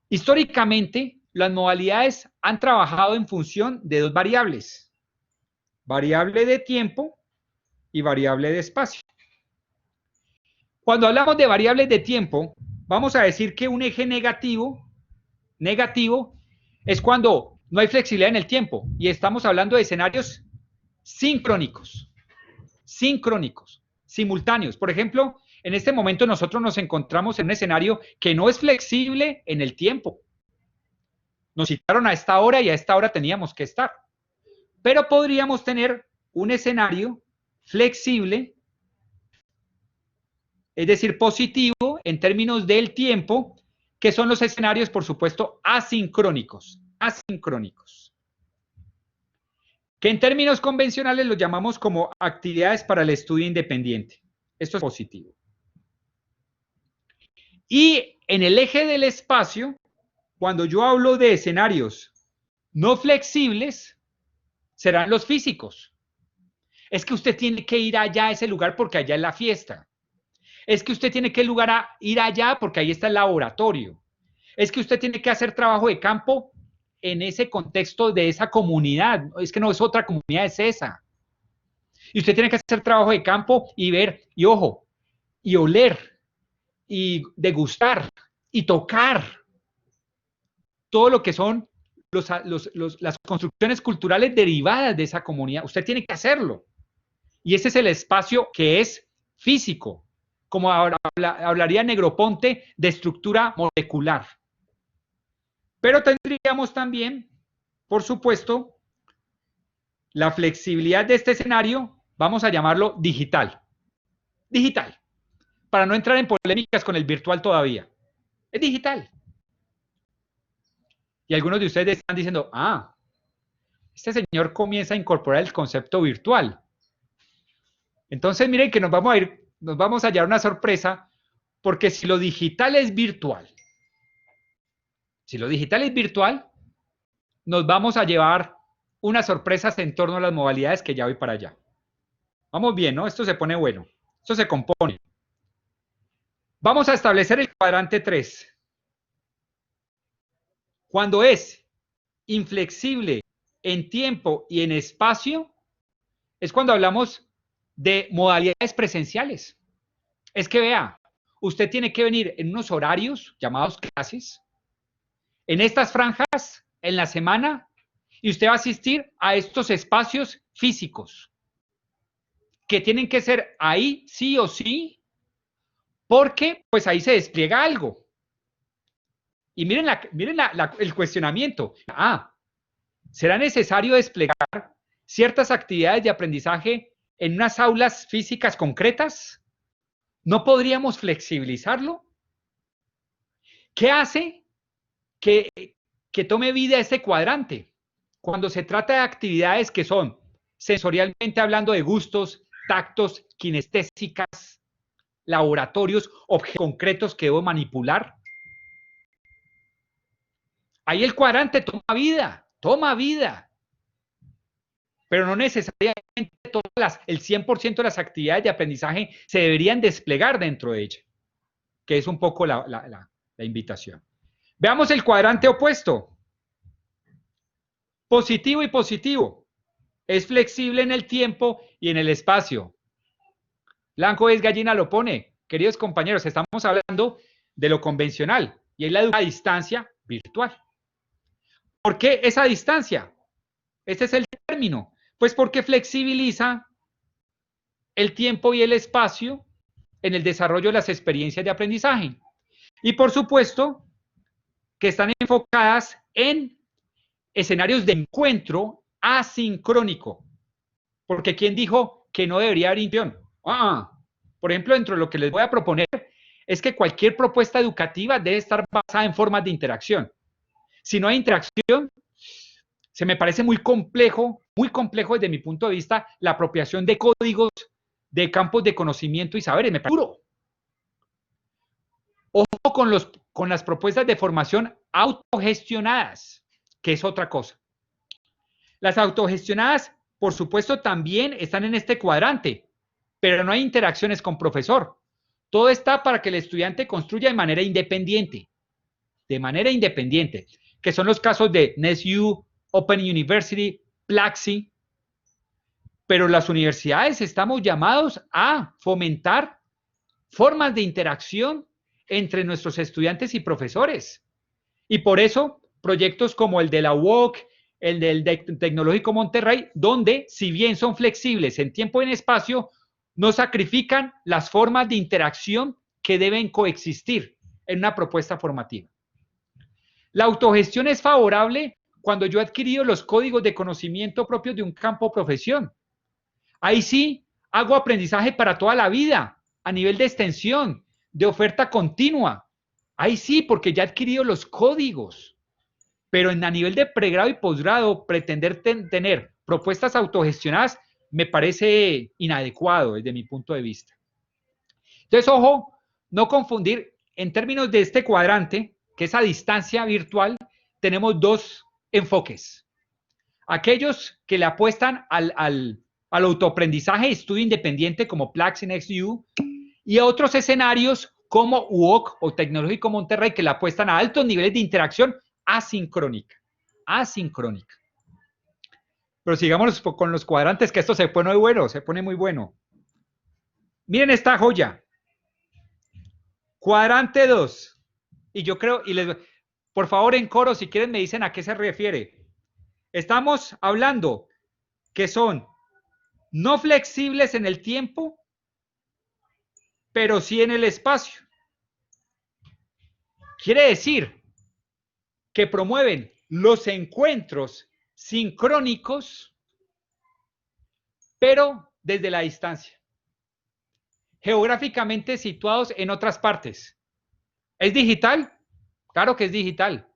Históricamente, las modalidades han trabajado en función de dos variables, variable de tiempo y variable de espacio. Cuando hablamos de variables de tiempo, vamos a decir que un eje negativo es cuando no hay flexibilidad en el tiempo y estamos hablando de escenarios sincrónicos, simultáneos. Por ejemplo, en este momento nosotros nos encontramos en un escenario que no es flexible en el tiempo. Nos citaron a esta hora y a esta hora teníamos que estar. Pero podríamos tener un escenario flexible, es decir, positivo en términos del tiempo, que son los escenarios, por supuesto, asincrónicos, que en términos convencionales los llamamos como actividades para el estudio independiente. Esto es positivo. Y en el eje del espacio, cuando yo hablo de escenarios no flexibles, serán los físicos. Es que usted tiene que ir allá a ese lugar porque allá es la fiesta. Es que usted tiene que ir allá porque ahí está el laboratorio. Es que usted tiene que hacer trabajo de campo en ese contexto de esa comunidad. Es que no es otra comunidad, es esa. Y usted tiene que hacer trabajo de campo y ver, y ojo, y oler, y degustar, y tocar todo lo que son las construcciones culturales derivadas de esa comunidad. Usted tiene que hacerlo. Y ese es el espacio que es físico, como hablaría Negroponte de estructura molecular. Pero tendríamos también, por supuesto, la flexibilidad de este escenario, vamos a llamarlo digital. Digital, para no entrar en polémicas con el virtual todavía. Es digital. Y algunos de ustedes están diciendo, este señor comienza a incorporar el concepto virtual. Entonces, miren que nos vamos a hallar una sorpresa, porque si lo digital es virtual, nos vamos a llevar unas sorpresas en torno a las modalidades que ya voy para allá. Vamos bien, ¿no? Esto se pone bueno. Esto se compone. Vamos a establecer el cuadrante 3. Cuando es inflexible en tiempo y en espacio, es cuando hablamos de modalidades presenciales. Es que vea, usted tiene que venir en unos horarios llamados clases, en estas franjas, en la semana, y usted va a asistir a estos espacios físicos, que tienen que ser ahí sí o sí, porque pues ahí se despliega algo. Y miren, el cuestionamiento. ¿Será necesario desplegar ciertas actividades de aprendizaje en unas aulas físicas concretas? ¿No podríamos flexibilizarlo? ¿Qué hace que tome vida este cuadrante? Cuando se trata de actividades que son, sensorialmente hablando, de gustos, tactos, kinestésicas, laboratorios, objetos concretos que debo manipular. Ahí el cuadrante toma vida. Pero no necesariamente el 100% de las actividades de aprendizaje se deberían desplegar dentro de ella, que es un poco la invitación. Veamos el cuadrante opuesto. Positivo y positivo. Es flexible en el tiempo y en el espacio. Blanco es gallina lo pone. Queridos compañeros, estamos hablando de lo convencional y es la educación a distancia virtual. ¿Por qué esa distancia? Este es el término. Pues porque flexibiliza el tiempo y el espacio en el desarrollo de las experiencias de aprendizaje. Y por supuesto que están enfocadas en escenarios de encuentro asincrónico. Porque ¿quién dijo que no debería haber interacción? Por ejemplo, dentro de lo que les voy a proponer es que cualquier propuesta educativa debe estar basada en formas de interacción. Si no hay interacción, se me parece muy complejo desde mi punto de vista, la apropiación de códigos, de campos de conocimiento y saberes. Me parece duro. Ojo con las propuestas de formación autogestionadas, que es otra cosa. Las autogestionadas, por supuesto, también están en este cuadrante, pero no hay interacciones con profesor. Todo está para que el estudiante construya de manera independiente. de manera independiente, que son los casos de NSU, Open University, Plaxi, pero las universidades estamos llamados a fomentar formas de interacción entre nuestros estudiantes y profesores. Y por eso, proyectos como el de la UOC, el del Tecnológico Monterrey, donde, si bien son flexibles en tiempo y en espacio, no sacrifican las formas de interacción que deben coexistir en una propuesta formativa. La autogestión es favorable cuando yo he adquirido los códigos de conocimiento propios de un campo o profesión. Ahí sí hago aprendizaje para toda la vida, a nivel de extensión, de oferta continua. Ahí sí, porque ya he adquirido los códigos. Pero a nivel de pregrado y posgrado, pretender tener propuestas autogestionadas me parece inadecuado desde mi punto de vista. Entonces, ojo, no confundir. En términos de este cuadrante, que es a distancia virtual, tenemos dos enfoques. Aquellos que le apuestan al autoaprendizaje y estudio independiente como Plaxi y XU, y otros escenarios como UOC o Tecnológico Monterrey que le apuestan a altos niveles de interacción asincrónica. Asincrónica. Pero sigamos con los cuadrantes, que esto se pone muy bueno, se pone muy bueno. Miren esta joya. Cuadrante 2. Y yo creo, por favor en coro, si quieren me dicen a qué se refiere. Estamos hablando que son no flexibles en el tiempo, pero sí en el espacio. Quiere decir que promueven los encuentros sincrónicos, pero desde la distancia. Geográficamente situados en otras partes. ¿Es digital? Claro que es digital.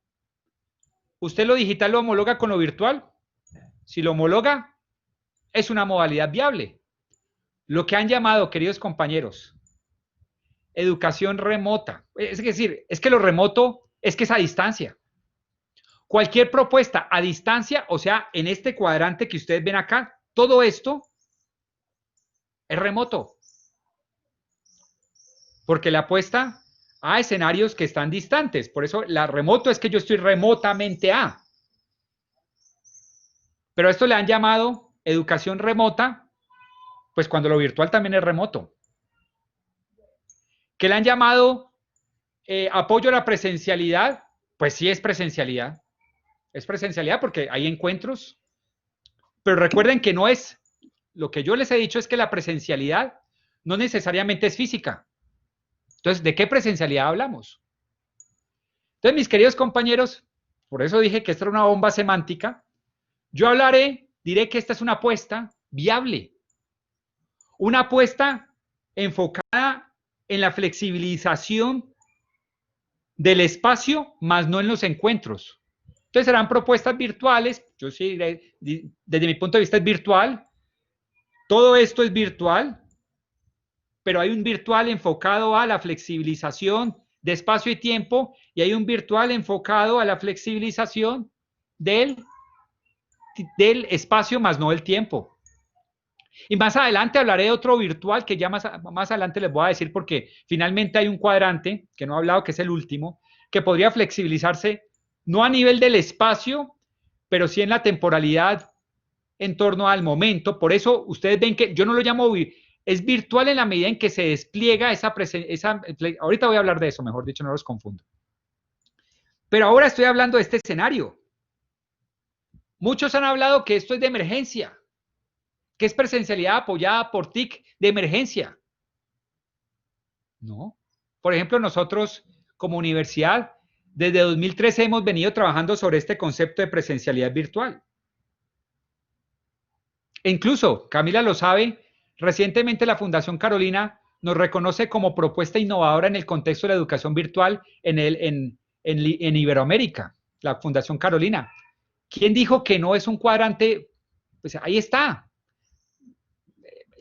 ¿Usted lo digital lo homologa con lo virtual? Si lo homologa, es una modalidad viable. Lo que han llamado, queridos compañeros, educación remota. Es decir, es que lo remoto es que es a distancia. Cualquier propuesta a distancia, o sea, en este cuadrante que ustedes ven acá, todo esto es remoto. Porque la apuesta a escenarios que están distantes. Por eso la remoto es que yo estoy remotamente a. Pero a esto le han llamado educación remota, pues cuando lo virtual también es remoto. ¿Qué le han llamado apoyo a la presencialidad? Pues sí es presencialidad. Es presencialidad porque hay encuentros. Pero recuerden que no es, lo que yo les he dicho es que la presencialidad no necesariamente es física. Entonces, ¿de qué presencialidad hablamos? Entonces, mis queridos compañeros, por eso dije que esta era una bomba semántica. Yo diré que esta es una apuesta viable. Una apuesta enfocada en la flexibilización del espacio, más no en los encuentros. Entonces serán propuestas virtuales. Yo sí, desde mi punto de vista es virtual. Todo esto es virtual, pero hay un virtual enfocado a la flexibilización de espacio y tiempo y hay un virtual enfocado a la flexibilización del espacio más no del tiempo. Y más adelante hablaré de otro virtual que ya más adelante les voy a decir porque finalmente hay un cuadrante que no he hablado, que es el último, que podría flexibilizarse no a nivel del espacio, pero sí en la temporalidad en torno al momento. Por eso ustedes ven que yo no lo llamo, es virtual en la medida en que se despliega esa ahorita voy a hablar de eso, mejor dicho, no los confundo. Pero ahora estoy hablando de este escenario. Muchos han hablado que esto es de emergencia, que es presencialidad apoyada por TIC de emergencia. No. Por ejemplo, nosotros como universidad, desde 2013 hemos venido trabajando sobre este concepto de presencialidad virtual. E incluso, Camila lo sabe, recientemente la Fundación Carolina nos reconoce como propuesta innovadora en el contexto de la educación virtual en Iberoamérica, la Fundación Carolina. ¿Quién dijo que no es un cuadrante? Pues ahí está.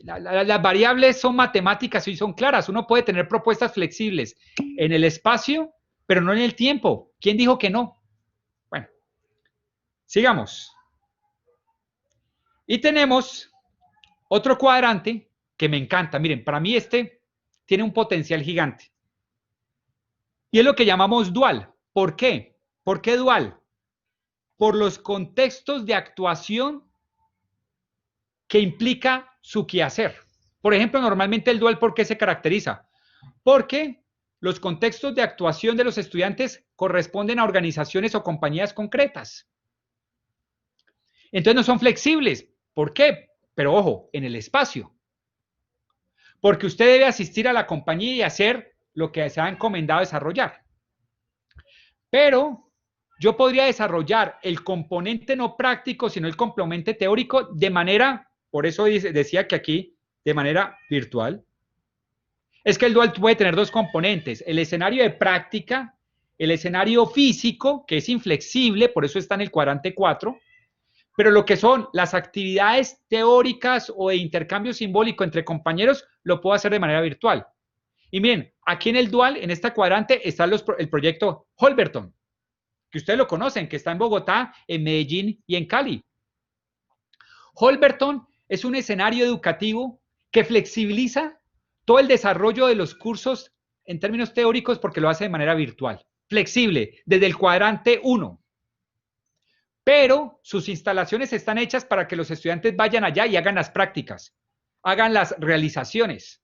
Las variables son matemáticas y son claras. Uno puede tener propuestas flexibles en el espacio, pero no en el tiempo. ¿Quién dijo que no? Bueno, sigamos. Y tenemos otro cuadrante que me encanta. Miren, para mí este tiene un potencial gigante. Y es lo que llamamos dual. ¿Por qué? ¿Por qué dual? Por los contextos de actuación que implica su quehacer. Por ejemplo, normalmente el dual, ¿por qué se caracteriza? Porque los contextos de actuación de los estudiantes corresponden a organizaciones o compañías concretas. Entonces no son flexibles. ¿Por qué? Pero ojo, en el espacio. Porque usted debe asistir a la compañía y hacer lo que se ha encomendado desarrollar. Pero yo podría desarrollar el componente no práctico, sino el componente teórico de manera, por eso decía que aquí, de manera virtual. Es que el dual puede tener dos componentes, el escenario de práctica, el escenario físico, que es inflexible, por eso está en el cuadrante 4, pero lo que son las actividades teóricas o de intercambio simbólico entre compañeros, lo puedo hacer de manera virtual. Y miren, aquí en el dual, en este cuadrante, está el proyecto Holberton, que ustedes lo conocen, que está en Bogotá, en Medellín y en Cali. Holberton es un escenario educativo que flexibiliza todo el desarrollo de los cursos en términos teóricos porque lo hace de manera virtual, flexible, desde el cuadrante 1. Pero sus instalaciones están hechas para que los estudiantes vayan allá y hagan las prácticas, hagan las realizaciones.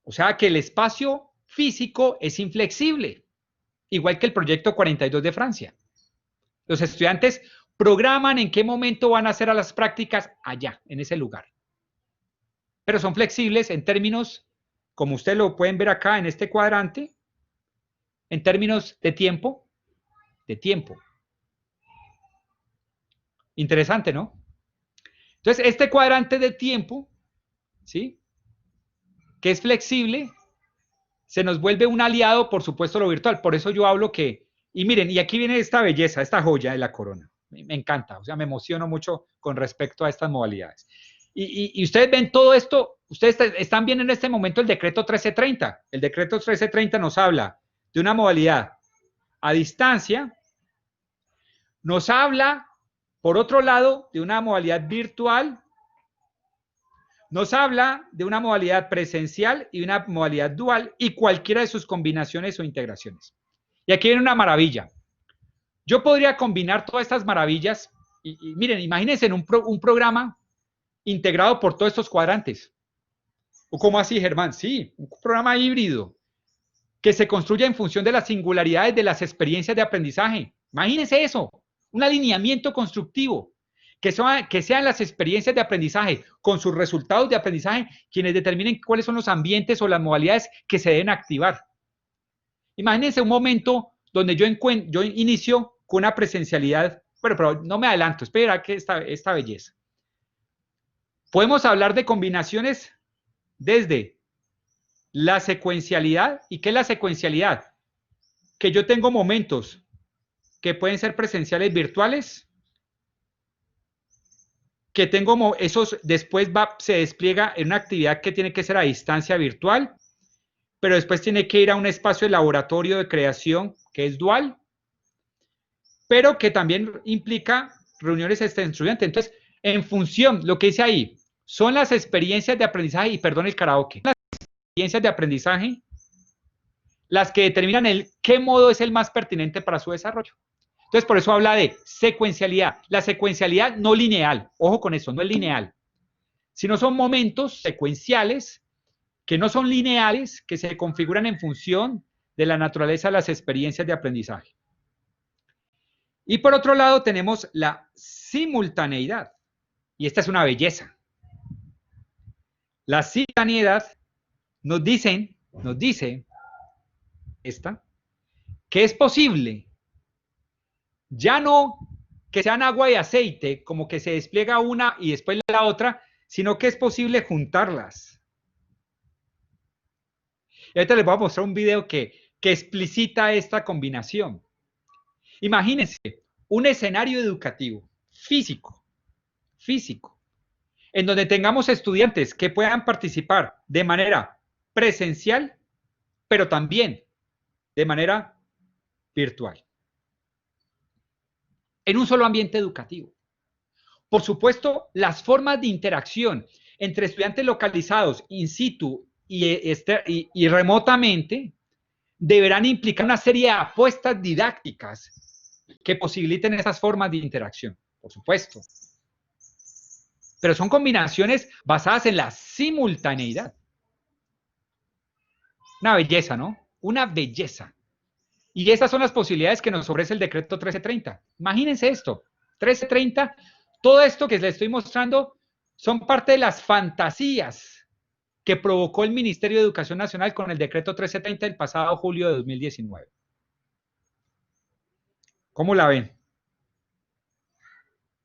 O sea que el espacio físico es inflexible, igual que el proyecto 42 de Francia. Los estudiantes programan en qué momento van a hacer a las prácticas allá, en ese lugar. Pero son flexibles en términos, como ustedes lo pueden ver acá en este cuadrante, en términos de tiempo, Interesante, ¿no? Entonces, este cuadrante de tiempo, ¿sí? Que es flexible, se nos vuelve un aliado, por supuesto, lo virtual. Por eso yo hablo que, y miren, y aquí viene esta belleza, esta joya de la corona. Me encanta, o sea, me emociono mucho con respecto a estas modalidades. Y ustedes ven todo esto, ustedes están viendo en este momento el decreto 1330. El decreto 1330 nos habla de una modalidad a distancia, nos habla, por otro lado, de una modalidad virtual, nos habla de una modalidad presencial y una modalidad dual y cualquiera de sus combinaciones o integraciones. Y aquí viene una maravilla. Yo podría combinar todas estas maravillas y miren, imagínense en un programa integrado por todos estos cuadrantes. ¿O cómo así, Germán? Sí, un programa híbrido que se construya en función de las singularidades de las experiencias de aprendizaje. Imagínense eso, un alineamiento constructivo, que sean las experiencias de aprendizaje con sus resultados de aprendizaje quienes determinen cuáles son los ambientes o las modalidades que se deben activar. Imagínense un momento donde yo inicio con una presencialidad, pero no me adelanto, espera que esta belleza. Podemos hablar de combinaciones desde la secuencialidad. ¿Y qué es la secuencialidad? Que yo tengo momentos que pueden ser presenciales virtuales, que tengo esos, después se despliega en una actividad que tiene que ser a distancia virtual, pero después tiene que ir a un espacio de laboratorio de creación que es dual, pero que también implica reuniones entre estudiantes. Entonces, en función, lo que dice ahí, son las experiencias de aprendizaje, y perdón el karaoke, las experiencias de aprendizaje las que determinan qué modo es el más pertinente para su desarrollo. Entonces, por eso habla de secuencialidad. La secuencialidad no lineal, ojo con eso, no es lineal, sino son momentos secuenciales que no son lineales, que se configuran en función de la naturaleza de las experiencias de aprendizaje. Y por otro lado tenemos la simultaneidad, y esta es una belleza. La simultaneidad nos dice que es posible ya no que sean agua y aceite, como que se despliega una y después la otra, sino que es posible juntarlas. Y ahorita les voy a mostrar un video que explicita esta combinación. Imagínense un escenario educativo, físico, en donde tengamos estudiantes que puedan participar de manera presencial, pero también de manera virtual. En un solo ambiente educativo. Por supuesto, las formas de interacción entre estudiantes localizados in situ y remotamente deberán implicar una serie de apuestas didácticas que posibiliten esas formas de interacción, por supuesto. Pero son combinaciones basadas en la simultaneidad. Una belleza, ¿no? Una belleza. Y esas son las posibilidades que nos ofrece el decreto 1330. Imagínense esto, 1330, todo esto que les estoy mostrando son parte de las fantasías que provocó el Ministerio de Educación Nacional con el decreto 1330 del pasado julio de 2019. ¿Cómo la ven?